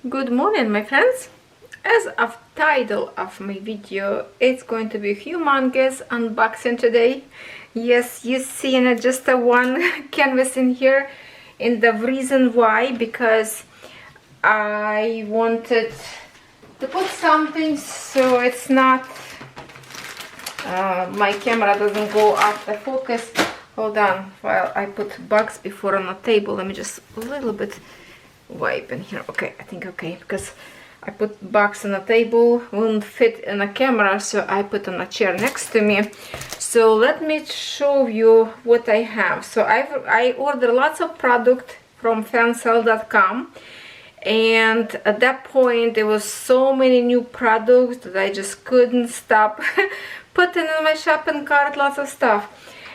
Good morning, my friends. As of title of my video, it's going to be humongous unboxing today. Yes, you see just a one canvas in here, and the reason why, because I wanted to put something so it's not my camera doesn't go out the focus. Hold on, while I put box before on the table, let me just a little bit wipe in here. Okay, I think okay, because I put box on the table, won't fit in the camera, so I put on a chair next to me. So let me show you what I have. So I ordered lots of product from FANSELL.com, and at that point there was so many new products that I just couldn't stop putting in my shopping cart, lots of stuff.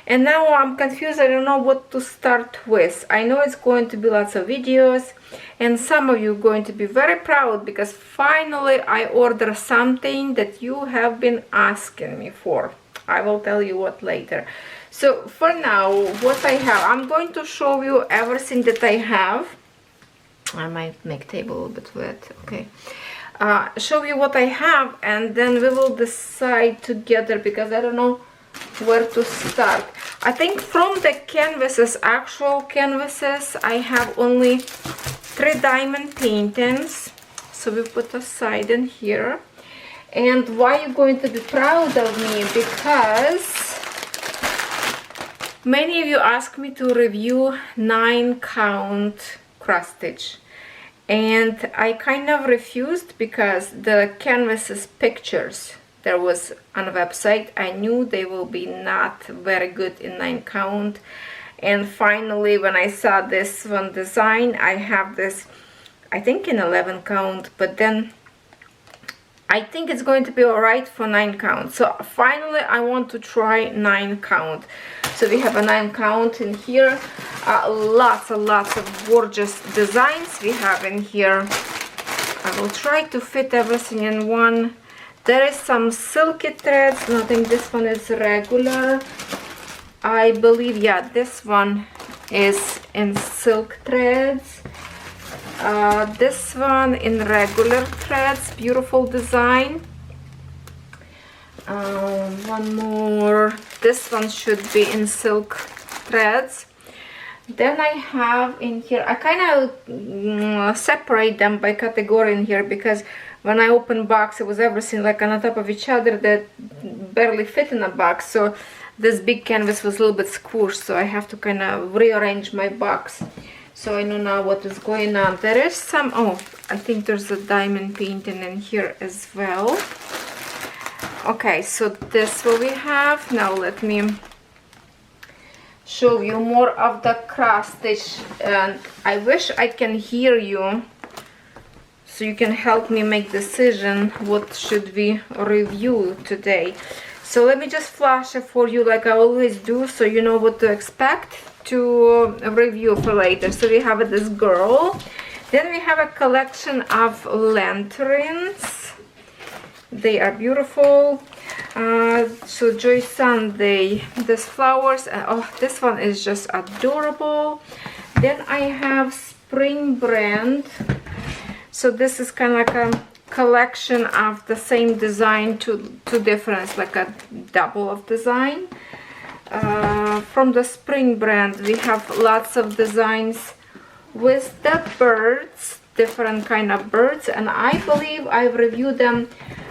And now I'm confused, I don't know what to start with. I know it's going to be lots of videos, and some of you are going to be very proud because finally I ordered something that you have been asking me for. I will tell you what later. So for now, what I have, I'm going to show you everything that I have. I might make table a little bit wet, okay. Show you what I have, and then we will decide together because I don't know where to start. I think from the canvases, actual canvases, I have only 3 diamond paintings, so we put aside in here. And why you're going to be proud of me? Because many of you asked me to review 9-count cross stitch, and I kind of refused because the canvases pictures there was on a website, I knew they will be not very good in 9-count. And finally, when I saw this one design, I have this, I think in 11-count, but then I think it's going to be alright for 9-count. So finally I want to try 9-count. So we have a 9-count in here, lots and lots of gorgeous designs we have in here. I will try to fit everything in one. There is some silky threads, and I think this one is regular. I believe, yeah, this one is in silk threads. This one in regular threads, beautiful design. One more, this one should be in silk threads. Then I have in here, I kind of separate them by category in here because when I opened box it was everything like on top of each other that barely fit in a box. So this big canvas was a little bit squished, so I have to kind of rearrange my box. So I know now what is going on. There is some, oh, I think there's a diamond painting in here as well. Okay, so this what we have. Now let me show you more of the cross stitch, and I wish I can hear you so you can help me make decision what should we review today. So let me just flash it for you like I always do, so you know what to expect to review for later. So we have this girl, then we have a collection of lanterns. They are beautiful. So Joy Sunday, this flowers, oh, this one is just adorable. Then I have Spring Brand. So this is kind of like a collection of the same design, two different, like a double of design. From the Spring Brand we have lots of designs with the birds, different kind of birds, and I believe I reviewed them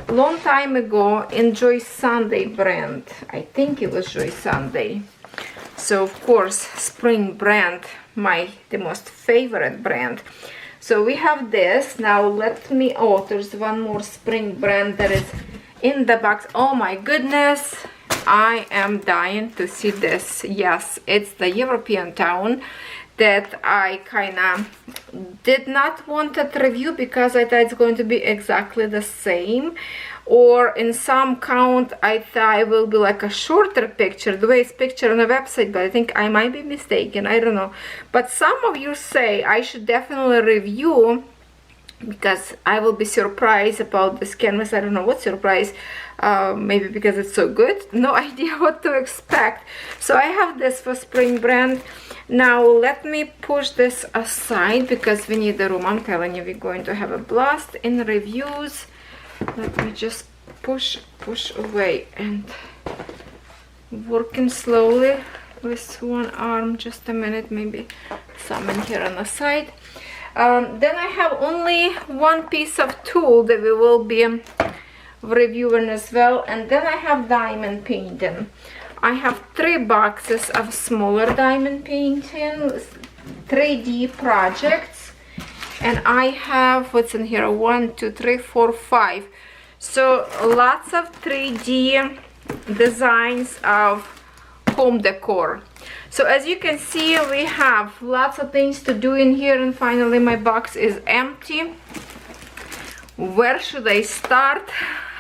a long time ago in Joy Sunday brand. I think it was Joy Sunday. So of course Spring Brand, the most favorite brand. So we have this. Now let me, oh, there's one more Spring Brand that is in the box. Oh my goodness, I am dying to see this. Yes, it's the European town that I kind of did not want to review because I thought it's going to be exactly the same, or in some count I thought it will be like a shorter picture, the way it's pictured on the website, but I think I might be mistaken, I don't know. But some of you say I should definitely review because I will be surprised about this canvas. I don't know what surprise. Maybe because it's so good, no idea what to expect. So I have this for spring brand. Now let me push this aside because we need the room. I'm telling you, we're going to have a blast in reviews. Let me just push away and working slowly with one arm. Just a minute, maybe some in here on the side. Then I have only one piece of tool that we will be reviewing as well, and then I have diamond painting. I have 3 boxes of smaller diamond painting 3D projects, and I have, what's in here, 1 2 3 4 5, so lots of 3D designs of home decor. So as you can see, we have lots of things to do in here, and finally my box is empty. Where should I start?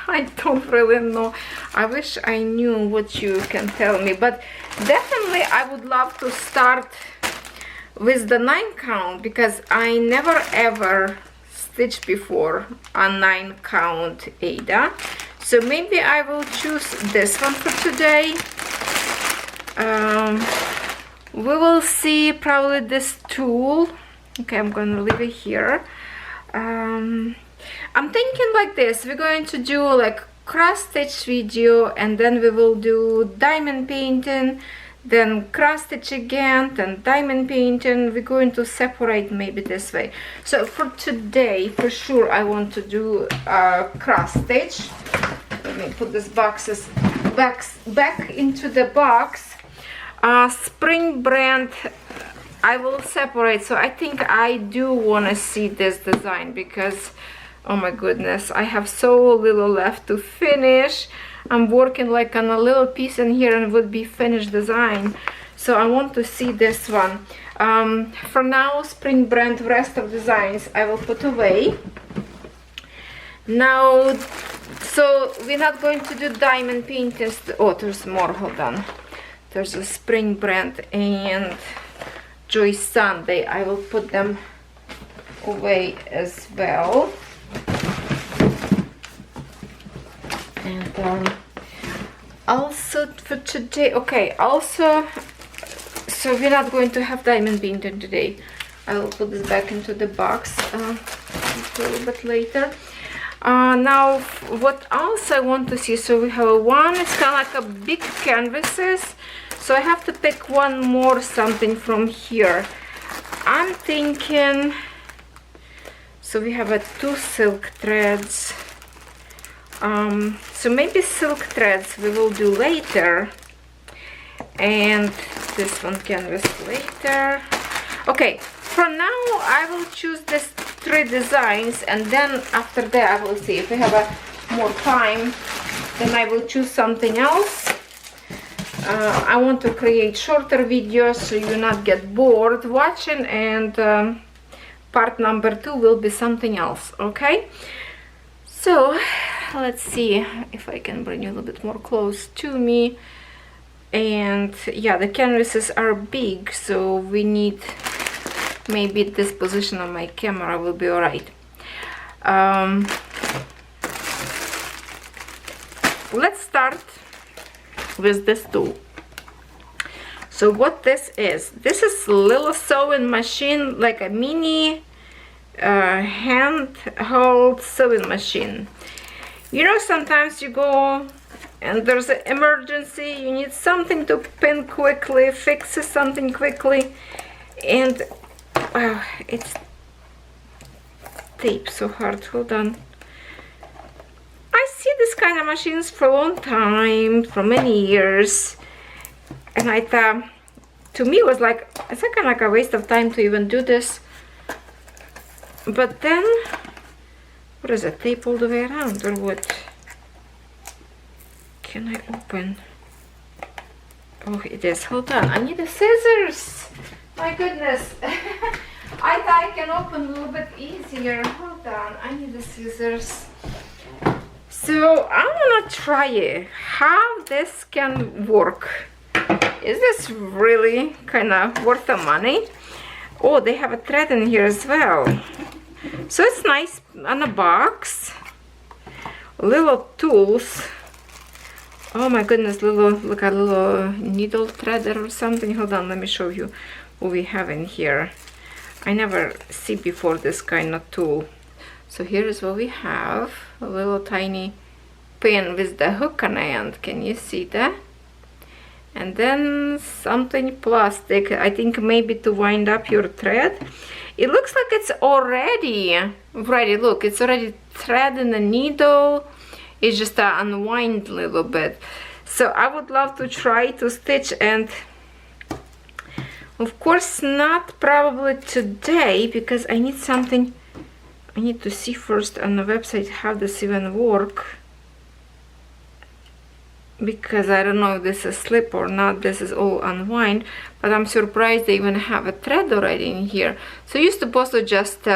I don't really know. I wish I knew what you can tell me, but definitely I would love to start with the 9 count because I never ever stitched before a 9 count Ada. So maybe I will choose this one for today. We will see probably this tool. Okay, I'm gonna leave it here. I'm thinking like this, we're going to do like cross stitch video, and then we will do diamond painting, then cross stitch again, then diamond painting. We're going to separate maybe this way. So for today, for sure, I want to do cross stitch. Let me put this boxes back into the box. Spring brand, I will separate. So I think I do want to see this design because, oh my goodness, I have so little left to finish. I'm working like on a little piece in here and would be finished design. So I want to see this one. For now, spring brand, rest of designs I will put away. Now, so we're not going to do diamond paintings. Oh, there's more, hold on. There's a spring brand and Joy Sunday. I will put them away as well. And also for today, okay, also, so we're not going to have diamond painting today. I will put this back into the box a little bit later. Now, what else I want to see, so we have one, it's kind of like a big canvases, so I have to pick one more something from here. I'm thinking, so we have 2 silk threads. So maybe silk threads we will do later, and this one canvas later. Okay, for now I will choose these 3 designs, and then after that I will see if we have more time, then I will choose something else. I want to create shorter videos so you not get bored watching, and part number 2 will be something else. Okay, so let's see if I can bring you a little bit more close to me. And yeah, the canvases are big, so we need, maybe this position on my camera will be all right. Let's start with this tool. So what this is a little sewing machine, like a mini handheld sewing machine. You know, sometimes you go and there's an emergency, you need something to pin quickly, fix something quickly, and it's tape so hard. Hold on. I see this kind of machines for a long time, for many years, and I thought, to me it was like, it's kind of like a waste of time to even do this. But then, what is it, tape all the way around or what? Can I open? Oh, it is. Hold on, I need the scissors. My goodness. I thought I can open a little bit easier. Hold on, I need the scissors. So I want to try it, how this can work. Is this really kind of worth the money? Oh, they have a thread in here as well. So it's nice on a box. Little tools. Oh my goodness, look at little needle threader or something. Hold on, let me show you what we have in here. I never see before this kind of tool. So here is what we have. A little tiny pin with the hook on the end. Can you see that? And then something plastic, I think maybe to wind up your thread. It looks like it's already ready. Look, it's already thread in the needle. It's just unwind a little bit. So I would love to try to stitch, and of course not probably today, because I need something. I need to see first on the website how this even work, because I don't know if this is slip or not. This is all unwind, but I'm surprised they even have a thread already in here. So you're supposed to just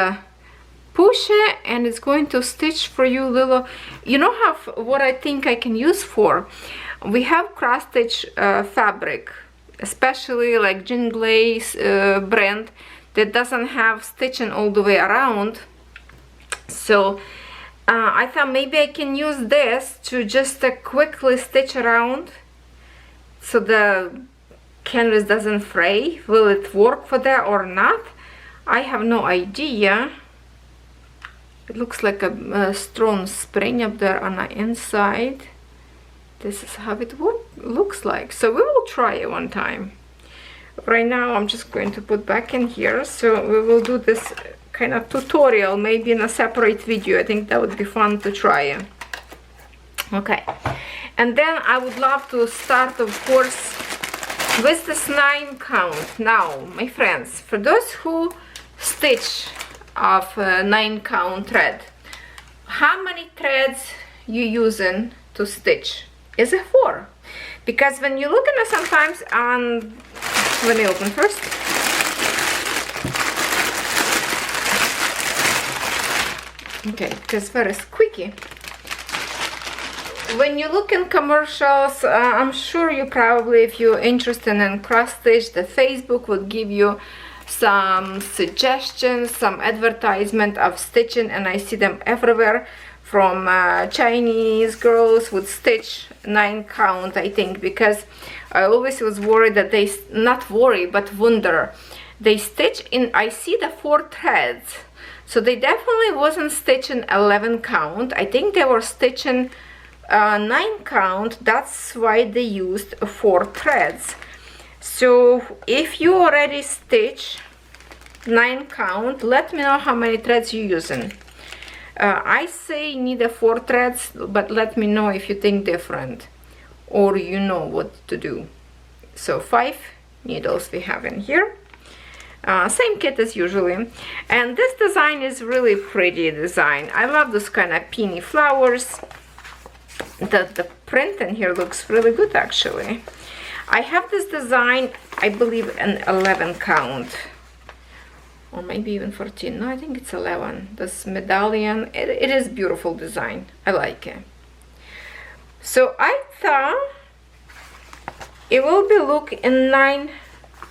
push it, and it's going to stitch for you little, you know, how what I think I can use for. We have cross stitch fabric, especially like Jean Glaze brand, that doesn't have stitching all the way around. So I thought maybe I can use this to just quickly stitch around so the canvas doesn't fray. Will it work for that or not? I have no idea. It looks like a strong spring up there on the inside. This is how it looks like. So we will try it one time. Right now I'm just going to put back in here. So we will do this kind of tutorial maybe in a separate video. I think that would be fun to try it. Okay, and then I would love to start, of course, with this 9 count. Now, my friends, for those who stitch of 9 count thread, how many threads you using to stitch? Is it 4? Because when you look at it sometimes on, let me open first. Okay, because very squeaky. When you look in commercials, I'm sure you probably, if you're interested in cross stitch, the Facebook will give you some suggestions, some advertisement of stitching, and I see them everywhere, from Chinese girls would stitch 9 count, I think, because I always was worried that they, not worry, but wonder, they stitch in, I see the 4 threads, so they definitely wasn't stitching 11 count. I think they were stitching 9 count. That's why they used 4 threads. So if you already stitch 9 count, let me know how many threads you're using. I say need a 4 threads, but let me know if you think different or you know what to do. So 5 needles we have in here. Same kit as usually, and this design is really pretty design. I love this kind of peony flowers. The print in here looks really good actually. I have this design, I believe, an 11 count, or maybe even 14. No, I think it's 11. This medallion, it is beautiful design. I like it. So I thought it will be look in 9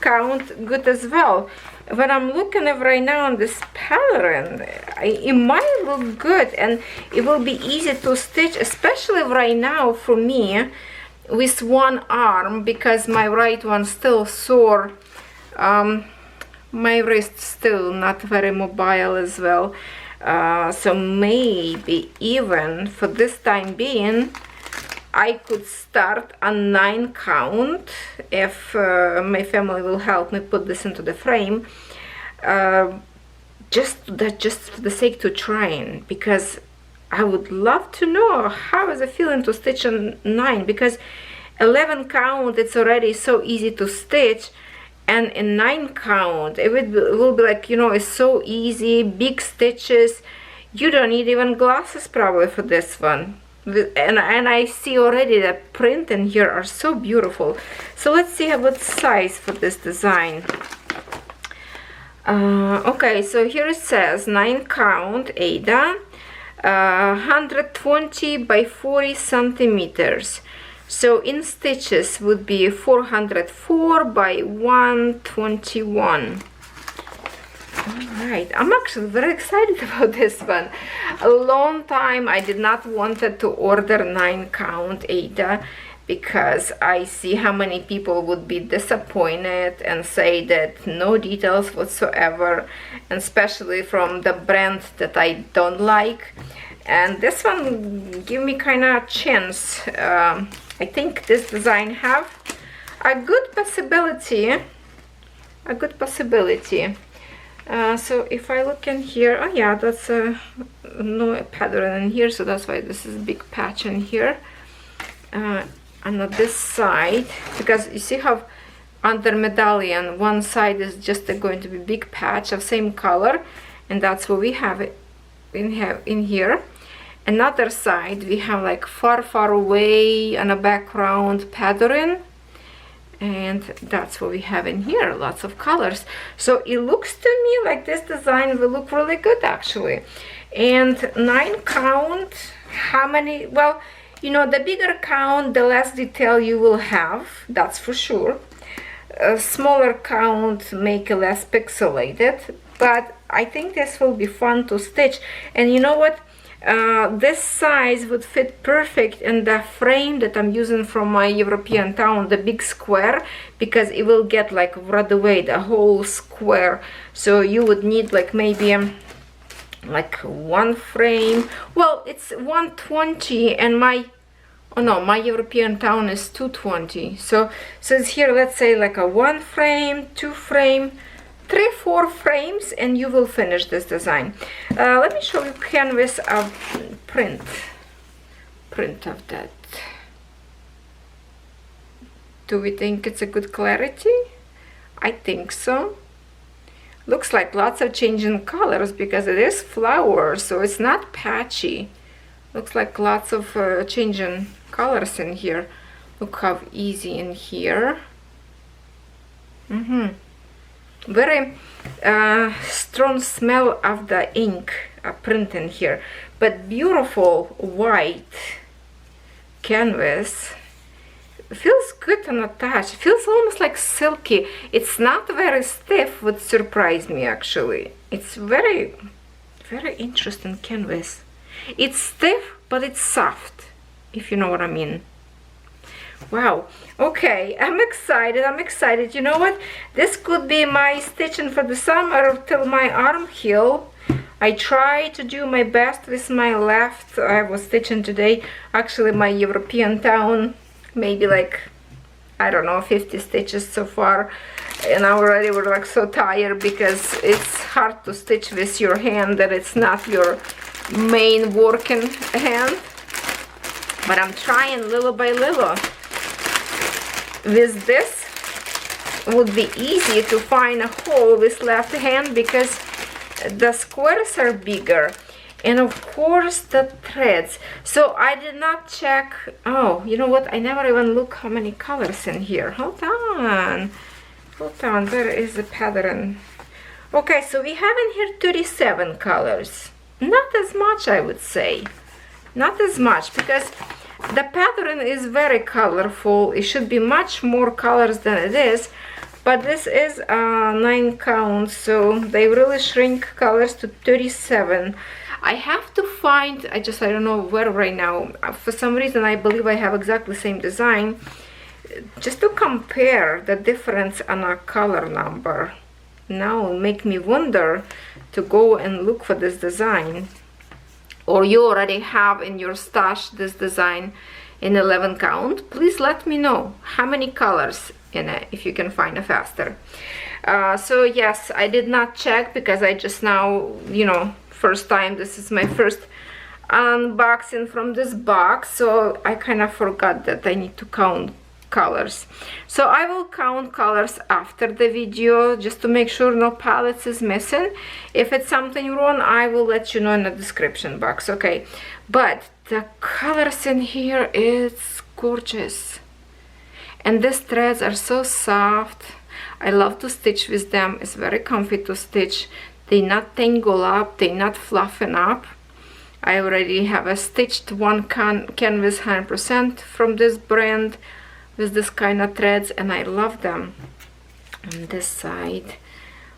count good as well. When I'm looking at right now on this pattern, it might look good, and it will be easy to stitch, especially right now for me with one arm, because my right one still sore. My wrist still not very mobile as well, so maybe even for this time being I could start on 9 count if my family will help me put this into the frame, just for the sake to trying, because I would love to know how is it feeling to stitch on 9, because 11 count it's already so easy to stitch, and in 9 count it will be like, you know, it's so easy, big stitches. You don't need even glasses probably for this one. And I see already the print in here are so beautiful. So let's see what size for this design. Okay, so here it says 9 count Ada, 120 by 40 centimeters. So in stitches would be 404 by 121. Alright, I'm actually very excited about this one. A long time I did not wanted to order 9 count Ada because I see how many people would be disappointed and say that no details whatsoever, and especially from the brand that I don't like. And this one give me kind of a chance. I think this design have a good possibility. So if I look in here, oh yeah, that's no pattern in here, so that's why this is a big patch in here. And on this side, because you see how under medallion one side is just going to be big patch of same color, and that's what we have it in here. Another side we have like far away on a background pattern, and that's what we have in here, lots of colors. So it looks to me like this design will look really good actually. And 9 count, how many, well, you know, the bigger count, the less detail you will have, that's for sure. A smaller count make it less pixelated, but I think this will be fun to stitch. And you know what? This size would fit perfect in the frame that I'm using from my European town, the big square, because it will get like right away the whole square. So you would need like maybe like 1 frame. Well, it's 120 and my, oh no, my European town is 220. So it's here, let's say like a 1 frame, 2 frame, 3, 4 frames, and you will finish this design. Let me show you canvas of print of that. Do we think it's a good clarity? I think so. Looks like lots of changing colors because it is flower, so it's not patchy. Looks like lots of changing colors in here. Look how easy in here. Very strong smell of the ink print in here, but beautiful white canvas. Feels good on a touch. Feels almost like silky. It's not very stiff, would surprise me actually. It's very interesting canvas. It's stiff, but it's soft, if you know what I mean. Wow, okay, I'm excited. You know what, this could be my stitching for the summer till my arm heal. I try to do my best with my left. I was stitching today actually my European town, maybe like, I don't know, 50 stitches so far, and I already was like so tired because it's hard to stitch with your hand that it's not your main working hand. But I'm trying little by little. With this would be easy to find a hole with left hand because the squares are bigger, and of course the threads. So I did not check. Oh, you know what, I never even look how many colors in here. Hold on, where is the pattern? Okay, so we have in here 37 colors. Not as much, I would say, not as much, because the pattern is very colorful. It should be much more colors than it is, but this is 9 counts, so they really shrink colors to 37. I have to find, I don't know where right now. For some reason I believe I have exactly the same design, just to compare the difference on a color number. Now it'll make me wonder to go and look for this design. Or you already have in your stash this design in 11 count, please let me know how many colors in it, if you can find it faster. So yes, I did not check because I just now, you know, first time, this is my first unboxing from this box, so I kind of forgot that I need to count colors. So I will count colors after the video just to make sure no palettes is missing. If it's something wrong, I will let you know in the description box, okay? But the colors in here is gorgeous, and these threads are so soft. I love to stitch with them. It's very comfy to stitch. They not tangle up, they not fluffing up. I already have a stitched one canvas 100% from this brand with this kind of threads, and I love them. On this side,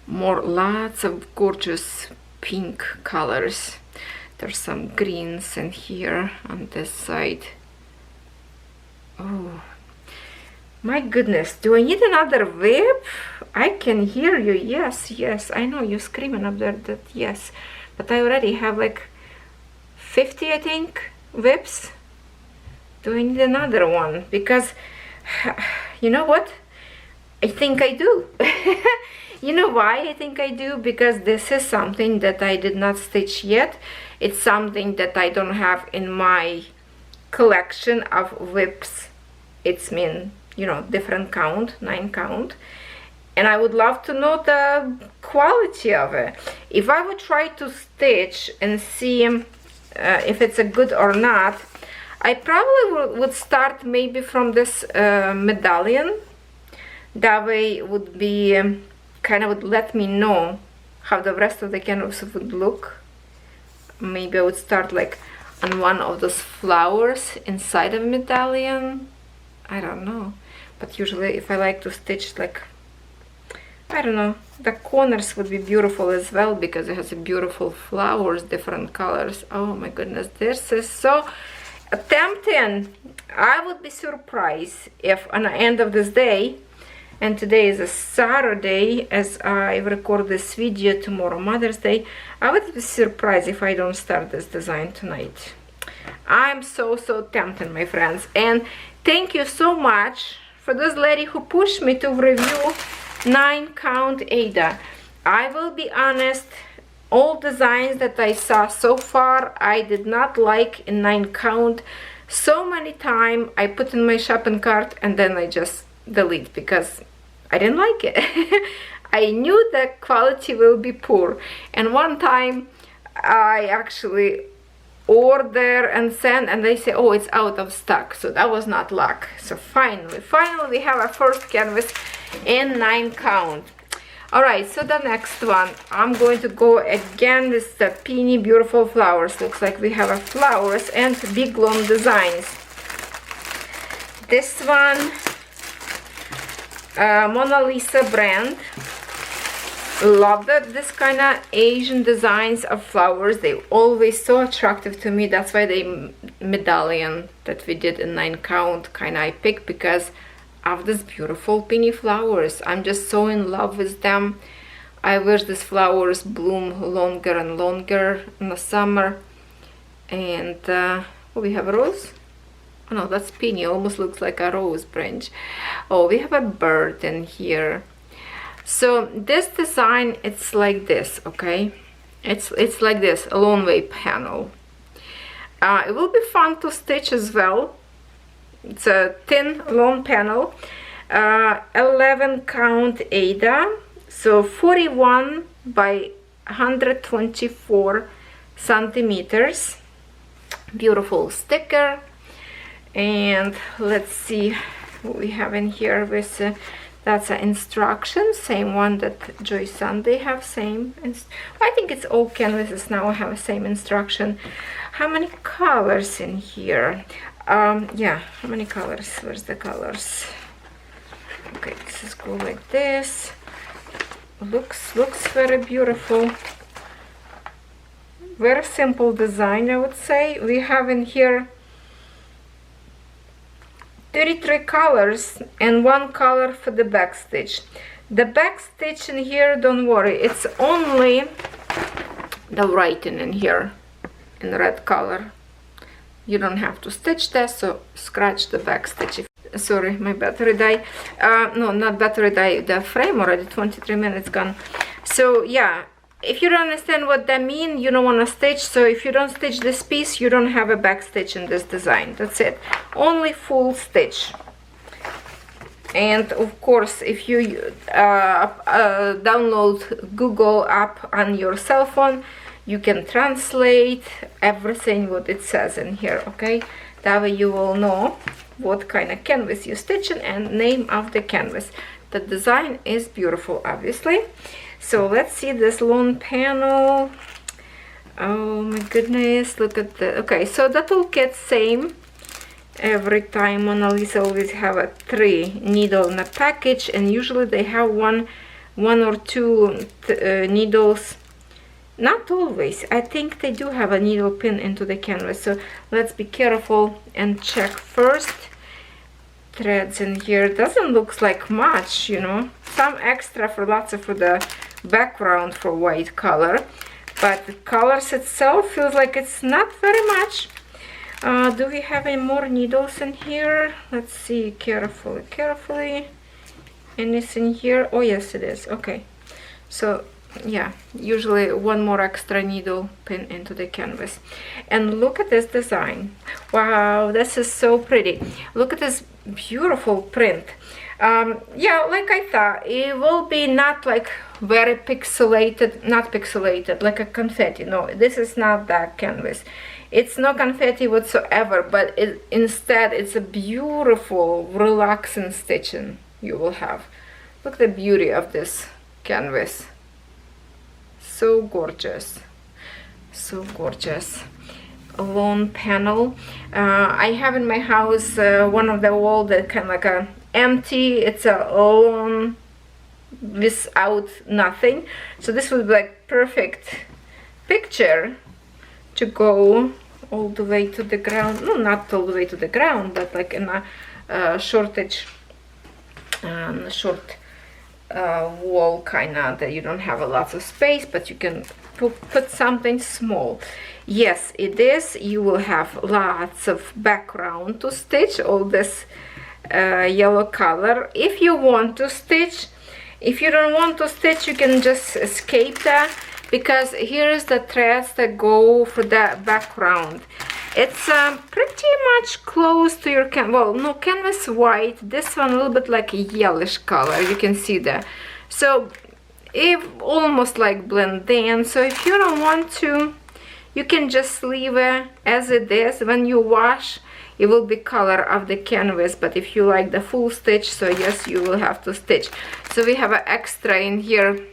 lots of gorgeous pink colors. There's some greens in here on this side. Oh my goodness, do I need another whip? I can hear you. Yes, yes, I know you're screaming up there that yes, but I already have like 50, I think, whips. Do I need another one? Because you know what, I think I do. You know why I think I do? Because this is something that I did not stitch yet. It's something that I don't have in my collection of whips. It's mean, you know, different count, 9 count, and I would love to know the quality of it. If I would try to stitch and see if it's a good or not, I probably would start maybe from this medallion. That way it would be kind of would let me know how the rest of the canvas would look. Maybe I would start like on one of those flowers inside of medallion. I don't know, but usually if I like to stitch like, I don't know, the corners would be beautiful as well because it has a beautiful flowers, different colors. Oh my goodness, this is so tempting. I would be surprised if on the end of this day, and today is a Saturday as I record this video, tomorrow Mother's Day, I would be surprised if I don't start this design tonight. I'm so tempted, my friends, and thank you so much for this lady who pushed me to review 9 count Ada. I will be honest, all designs that I saw so far I did not like in 9 count. So many times I put in my shopping cart and then I just delete because I didn't like it. I knew the quality will be poor, and one time I actually order and send and they say, oh, it's out of stock. So that was not luck. So finally we have our first canvas in 9 count. All right, so the next one I'm going to go again with the Peony Beautiful Flowers. Looks like we have a flowers and big long designs. This one, Mona Lisa brand. Love that this kind of Asian designs of flowers. They always so attractive to me. That's why the medallion that we did in 9 count kind of I picked because of this beautiful penny flowers. I'm just so in love with them. I wish these flowers bloom longer and longer in the summer. And oh, we have a rose. Oh no, that's penny. Almost looks like a rose branch. Oh, we have a bird in here. So this design, it's like this, okay? It's like this, a long way panel. It will be fun to stitch as well. It's a thin long panel, 11 count Ada, so 41 by 124 centimeters. Beautiful sticker. And let's see what we have in here with that's an instruction, same one that Joy Sunday have, same. I think it's all canvases now have the same instruction. How many colors in here? Yeah, how many colors? Where's the colors? Okay, this is cool like this. Looks very beautiful. Very simple design, I would say. We have in here 33 colors and 1 color for the back stitch. The back stitch in here, don't worry, it's only the writing in here in red color. You don't have to stitch that, so scratch the back stitch. Sorry, my battery died. No, not battery died, the frame already 23 minutes gone. So yeah, if you don't understand what that means, you don't want to stitch. So if you don't stitch this piece, you don't have a back stitch in this design. That's it, only full stitch. And of course, if you download Google app on your cell phone, you can translate everything what it says in here, okay? That way you will know what kind of canvas you're stitching and name of the canvas. The design is beautiful, obviously. So let's see this long panel. Oh my goodness, look at the, okay, so that will get same every time. Mona Lisa always have a 3 needle in a package, and usually they have one one or two needles. Not always. I think they do have a needle pin into the canvas, so let's be careful and check first. Threads in here doesn't look like much, you know, some extra for lots of for the background for white color, but the colors itself feels like it's not very much. Do we have any more needles in here? Let's see carefully. Anything here? Oh yes, it is. Okay, so yeah, usually one more extra needle pin into the canvas. And look at this design. Wow, this is so pretty. Look at this beautiful print. Yeah, like I thought, it will be not like very pixelated, not pixelated like a confetti. No, this is not that canvas. It's no confetti whatsoever, but instead it's a beautiful relaxing stitching you will have. Look at the beauty of this canvas. So gorgeous, so gorgeous. A lawn panel. I have in my house one of the wall that kind of like a empty. It's a lawn without nothing. So this would be like perfect picture to go all the way to the ground. No, not all the way to the ground, but like in a short wall kind of, that you don't have a lot of space, but you can put something small. Yes, it is. You will have lots of background to stitch all this yellow color. If you want to stitch, if you don't want to stitch, you can just escape that, because here is the threads that go for the background. It's pretty much close to your well, no, canvas white. This one a little bit like a yellowish color. You can see that. So it almost like blend in. So if you don't want to, you can just leave it as it is. When you wash, it will be color of the canvas. But if you like the full stitch, so yes, you will have to stitch. So we have an extra in here.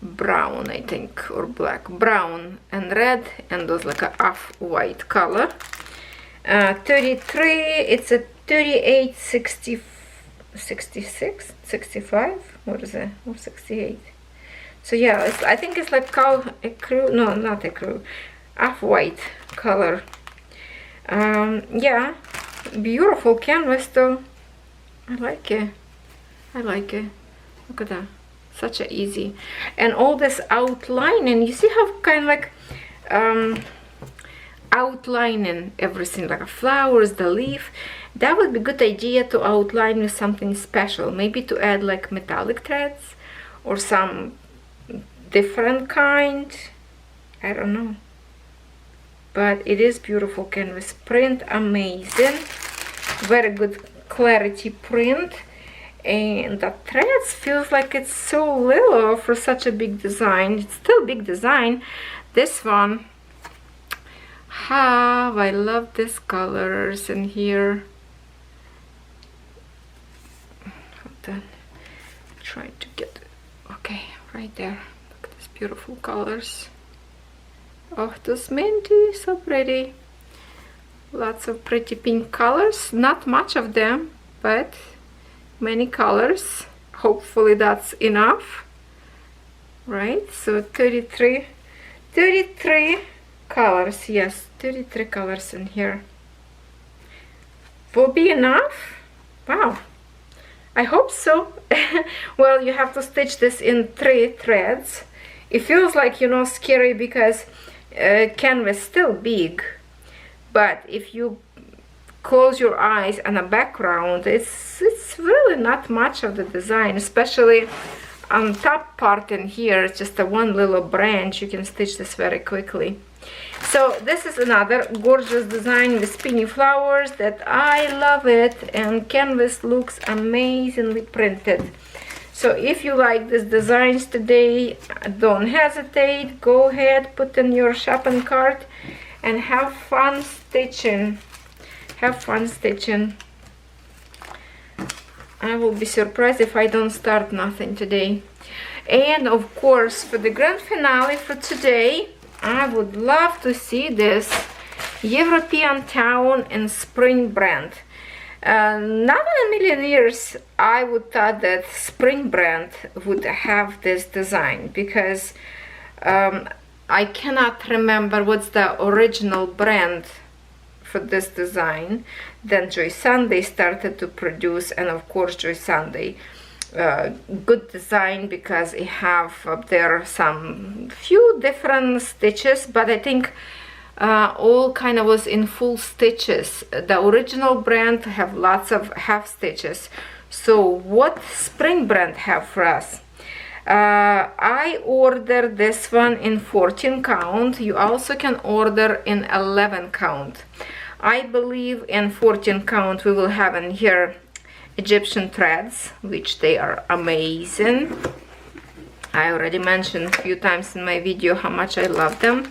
Brown, I think, or black, brown and red, and those like a off-white color. 33, it's a 38, 60, 66, 65, what is it, or 68. So yeah, it's, I think it's like ecru, no, not ecru, off-white color. Yeah, beautiful canvas though. I like it. I like it. Look at that. Such a easy. And all this outlining, you see how kind of like outlining everything, like flowers, the leaf. That would be a good idea to outline with something special. Maybe to add like metallic threads or some different kind. I don't know. But it is beautiful canvas. Print amazing. Very good clarity print. And the threads feels like it's so little for such a big design. It's still big design. This one, I love these colors in here. Hold on. Try to get, okay, right there. Look at these beautiful colors. Oh, this minty, so pretty. Lots of pretty pink colors. Not much of them, but many colors. Hopefully that's enough, right? So 33 colors. Yes, 33 colors in here will be enough. Wow, I hope so. Well, you have to stitch this in 3 threads. It feels like, you know, scary because canvas still big, but if you close your eyes on a background, it's really not much of the design, especially on top part in here. It's just a one little branch. You can stitch this very quickly. So this is another gorgeous design with spinny flowers that I love it, and canvas looks amazingly printed. So if you like these designs today, don't hesitate, go ahead, put in your shopping cart and have fun stitching. Have fun stitching. I will be surprised if I don't start nothing today. And of course, for the grand finale for today, I would love to see this European Town and Spring brand. Not in a million years I would thought that Spring brand would have this design, because I cannot remember what's the original brand for this design. Then Joy Sunday started to produce, and of course Joy Sunday, good design, because it have up there some few different stitches, but I think all kind of was in full stitches. The original brand have lots of half stitches. So what Spring brand have for us? I ordered this one in 14 count. You also can order in 11 count. I believe in 14 count we will have in here Egyptian threads, which they are amazing. I already mentioned a few times in my video how much I love them.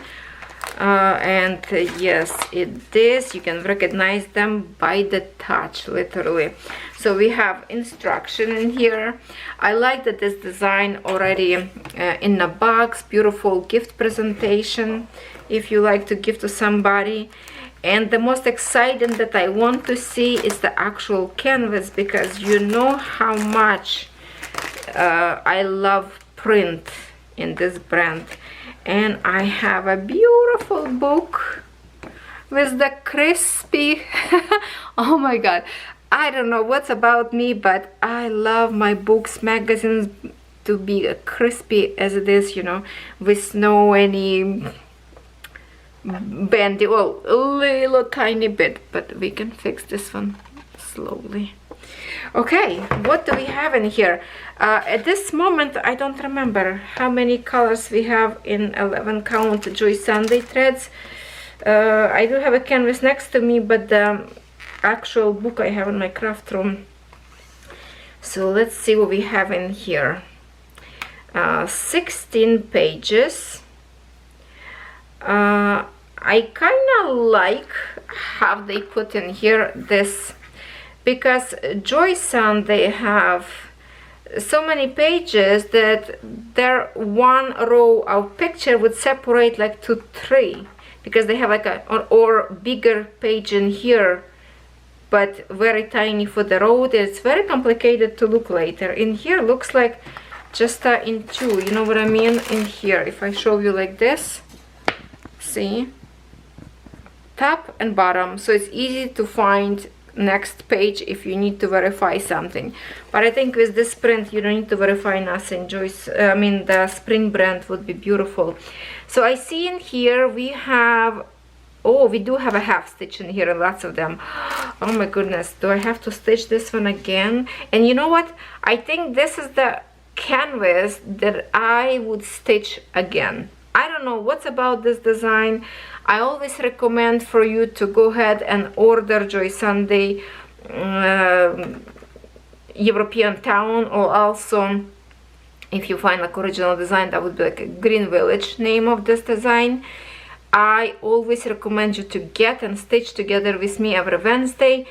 And yes, it is, you can recognize them by the touch, literally. So we have instruction in here. I like that this design already in a box, beautiful gift presentation if you like to give to somebody. And the most exciting that I want to see is the actual canvas, because you know how much I love print in this brand. And I have a beautiful book with the crispy oh my god, I don't know what's about me, but I love my books, magazines to be crispy as it is, you know, with no any bendy, well, a little tiny bit, but we can fix this one slowly. Okay, what do we have in here? At this moment I don't remember how many colors we have in 11 count Joy Sunday threads. I do have a canvas next to me, but the actual book I have in my craft room. So let's see what we have in here. 16 pages. I kind of like how they put in here this, because Joy Sunday have so many pages that their one row of picture would separate like to 3, because they have like a or bigger page in here, but very tiny for the row. It's very complicated to look later. In here looks like just in 2, you know what I mean? In here, if I show you like this, see, top and bottom, so it's easy to find next page if you need to verify something. But I think with this print you don't need to verify nothing. The Spring brand would be beautiful. So I see in here we have, oh, we do have a half stitch in here, lots of them. Oh my goodness, do I have to stitch this one again? And you know what, I think this is the canvas that I would stitch again. I don't know what's about this design. I always recommend for you to go ahead and order Joy Sunday European Town, or also if you find like original design, that would be like a Green Village name of this design. I always recommend you to get and stitch together with me every Wednesday,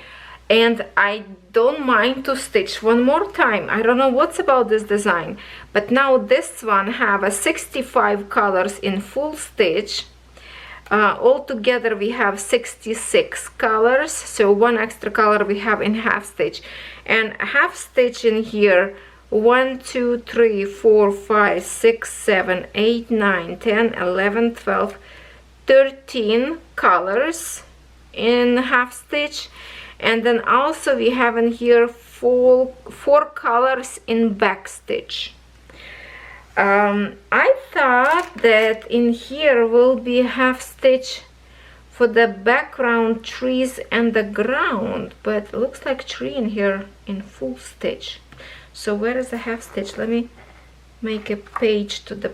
and I don't mind to stitch one more time. I don't know what's about this design, but now this one have a 65 colors in full stitch. All together we have 66 colors, so one extra color we have in half stitch. And half stitch in here, 1 2 3 4 5 6 7 8 9 10 11 12 13 colors in half stitch. And then also we have in here 4 colors in back stitch. I thought that in here will be half stitch for the background trees and the ground, but it looks like tree in here in full stitch. So where is the half stitch? Let me make a page to the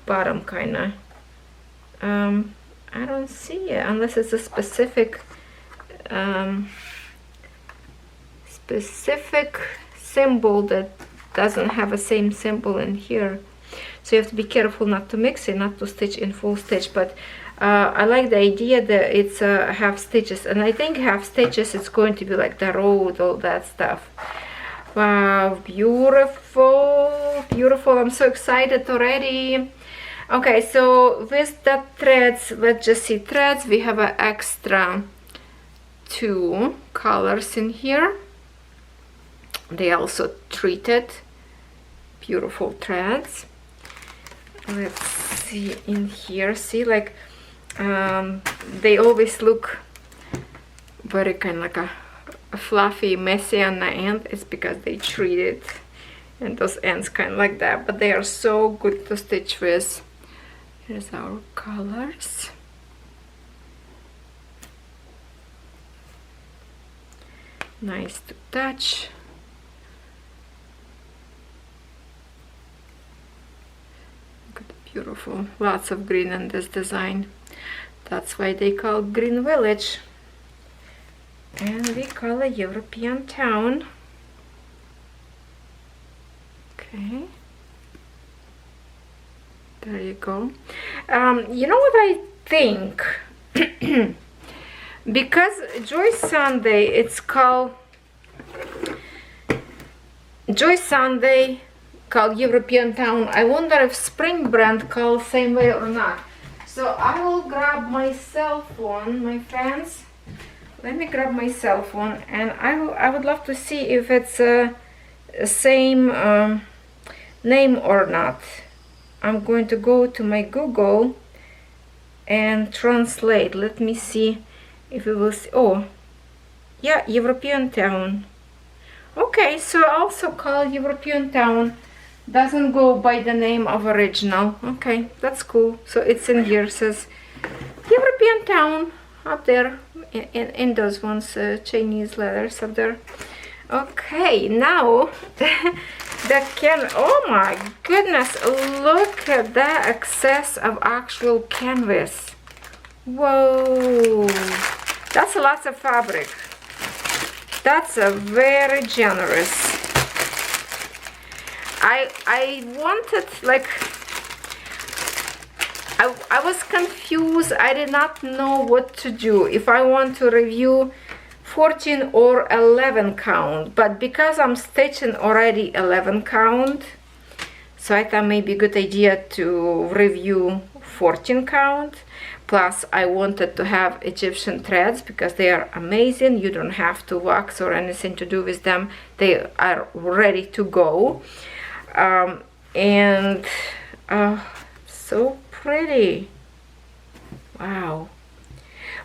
bottom, kinda. I don't see it unless it's a specific symbol that doesn't have the same symbol in here. So you have to be careful not to mix it, not to stitch in full stitch. But I like the idea that it's half stitches, and I think half stitches it's going to be like the road, all that stuff. Wow, beautiful, beautiful. I'm so excited already. Okay, so with the threads, let's just see threads. We have an extra two colors in here. They also treated, beautiful threads. Let's see in here, see, like they always look very kind of like a fluffy, messy on the end. It's because they treated, and those ends kind of like that, but they are so good to stitch with. Here's our colors. Nice to touch. Look at the beautiful, lots of green in this design. That's why they call Green Village. And we call a European town. Okay. There you go. You know what I think? Because Joy Sunday, it's called Joy Sunday, called European Town. I wonder if Spring brand called same way or not. So I will grab my cell phone, my friends. Let me grab my cell phone, and I would love to see if it's a same name or not. I'm going to go to my Google and translate. Let me see if we will see. Oh, yeah, European Town. Okay, so also called European Town. Doesn't go by the name of original. Okay, that's cool. So it's in here, says European Town up there in those ones, Chinese letters up there. Okay, now the can. Oh my goodness, look at the excess of actual canvas. Whoa, that's lots of fabric. That's a very generous. I wanted, like, I was confused. I did not know what to do, if I want to review 14 or 11 count, but because I'm stitching already 11 count, so I thought maybe a good idea to review 14 count. Plus I wanted to have Egyptian threads because they are amazing. You don't have to wax or anything to do with them. They are ready to go. And so pretty. Wow.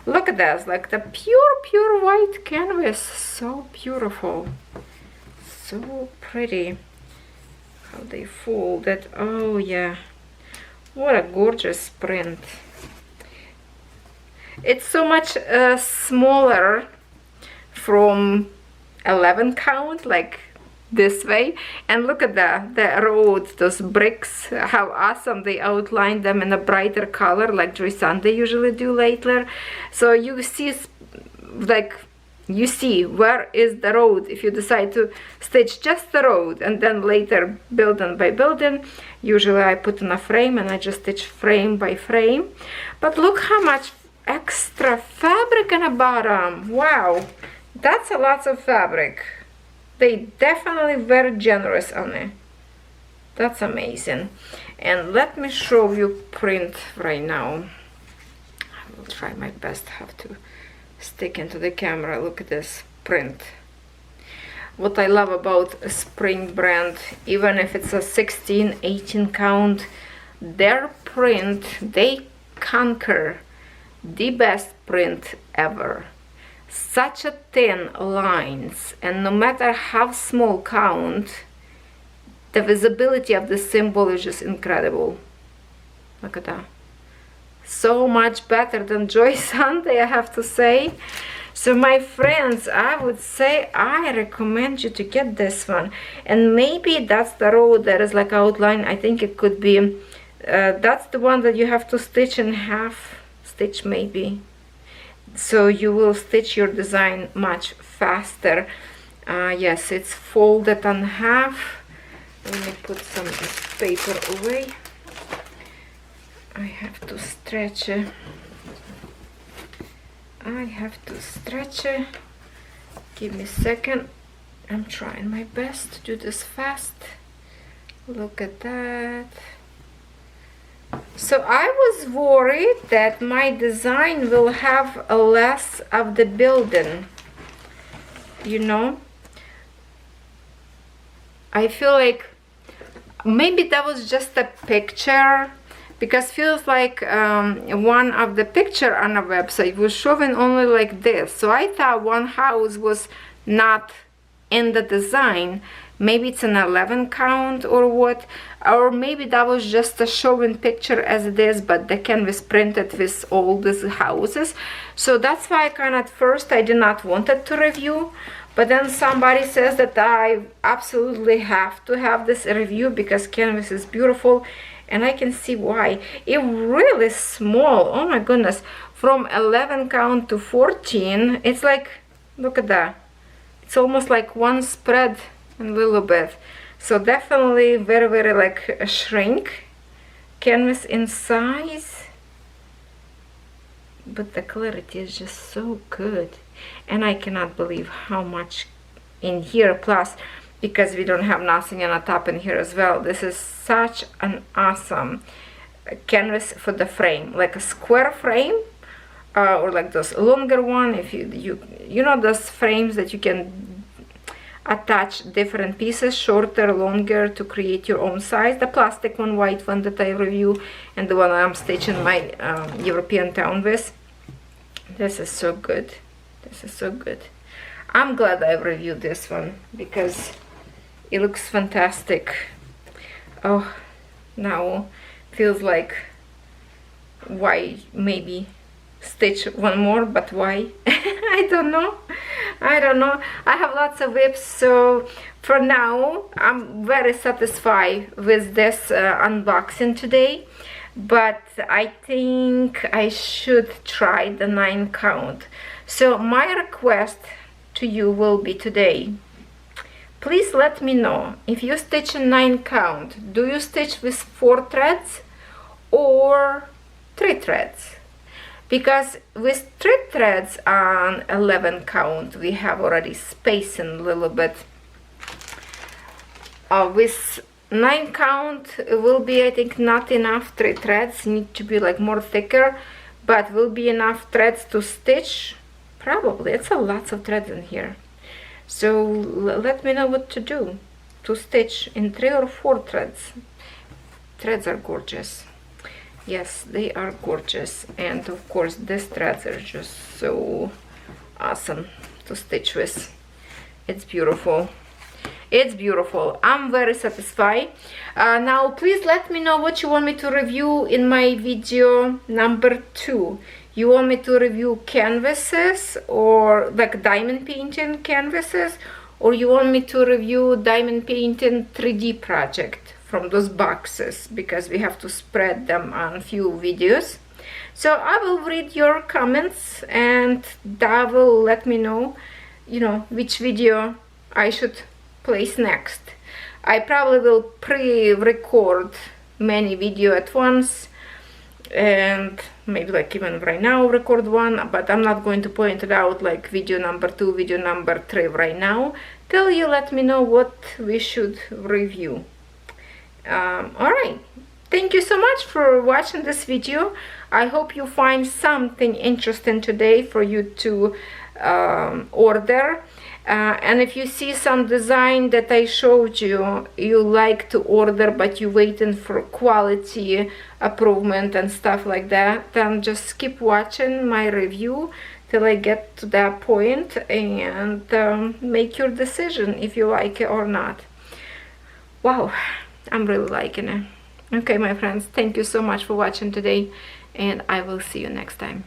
Look at this, like the pure white canvas. So beautiful. So pretty. How they fold it. Oh yeah. What a gorgeous print. It's so much smaller from 11 count, like this way. And look at the road, those bricks, how awesome they outlined them in a brighter color, like Joy Sunday usually do later. So you see, like, you see where is the road if you decide to stitch just the road and then later building by building. Usually I put in a frame and I just stitch frame by frame. But look how much extra fabric on the bottom. Wow, that's a lot of fabric. They definitely very generous on it. That's amazing. And let me show you print right now. I will try my best how to stick into the camera. Look at this print. What I love about a Spring brand, even if it's a 16, 18 count, their print, they conquer the best print ever. Such a thin lines, and no matter how small count, the visibility of the symbol is just incredible. Look at that. So much better than Joy Sunday, I have to say. So my friends, I would say I recommend you to get this one. And maybe that's the row that is like outline. I think it could be, that's the one that you have to stitch in half stitch maybe. So you will stitch your design much faster. Yes, it's folded on half. Let me put some paper away. I have to stretch it. I have to stretch it. Give me a second. I'm trying my best to do this fast. Look at that. So I was worried that my design will have a less of the building, you know. I feel like maybe that was just a picture, because feels like one of the picture on a website was showing only like this. So I thought one house was not in the design. Maybe it's an 11 count or what, or maybe that was just a showing picture as it is, but the canvas printed with all these houses. So that's why at first I did not want it to review, but then somebody says that I absolutely have to have this review because canvas is beautiful, and I can see why. It really small, oh my goodness, from 11 count to 14. It's like, look at that, it's almost like one spread a little bit. So definitely very, very like a shrink canvas in size, but the clarity is just so good, and I cannot believe how much in here. Plus, because we don't have nothing on the top in here as well, this is such an awesome canvas for the frame, like a square frame, or like those longer one. If you know those frames that you can attach different pieces, shorter, longer, to create your own size. The plastic one, white one that I review, and the one I'm stitching my European town with. This is so good. This is so good. I'm glad I reviewed this one because it looks fantastic. Oh, now feels like why maybe stitch one more, but why? I don't know. I don't know. I have lots of whips, so for now I'm very satisfied with this unboxing today, but I think I should try the 9 count. So my request to you will be today, please let me know if you stitch a 9 count. Do you stitch with 4 threads or 3 threads? Because with 3 threads on 11 count, we have already spacing a little bit. With 9 count, it will be, I think, not enough 3 threads. Need to be like more thicker, but will be enough threads to stitch. Probably. It's a lots of threads in here. So let me know what to do to stitch in 3 or 4 threads. Threads are gorgeous. Yes, they are gorgeous, and of course these threads are just so awesome to stitch with. It's beautiful. It's beautiful. I'm very satisfied. Now please let me know what you want me to review in my video number 2. You want me to review canvases, or like diamond painting canvases, or you want me to review diamond painting 3D project from those boxes, because we have to spread them on few videos. So I will read your comments, and that will let me know, you know, which video I should place next. I probably will pre-record many videos at once, and maybe like even right now record one, but I'm not going to point it out like video number 2, video number 3 right now, till you let me know what we should review. Alright, thank you so much for watching this video. I hope you find something interesting today for you to order, and if you see some design that I showed you, you like to order but you're waiting for quality improvement and stuff like that, then just keep watching my review till I get to that point, and make your decision if you like it or not. Wow, I'm really liking it. Okay, my friends, thank you so much for watching today, and I will see you next time.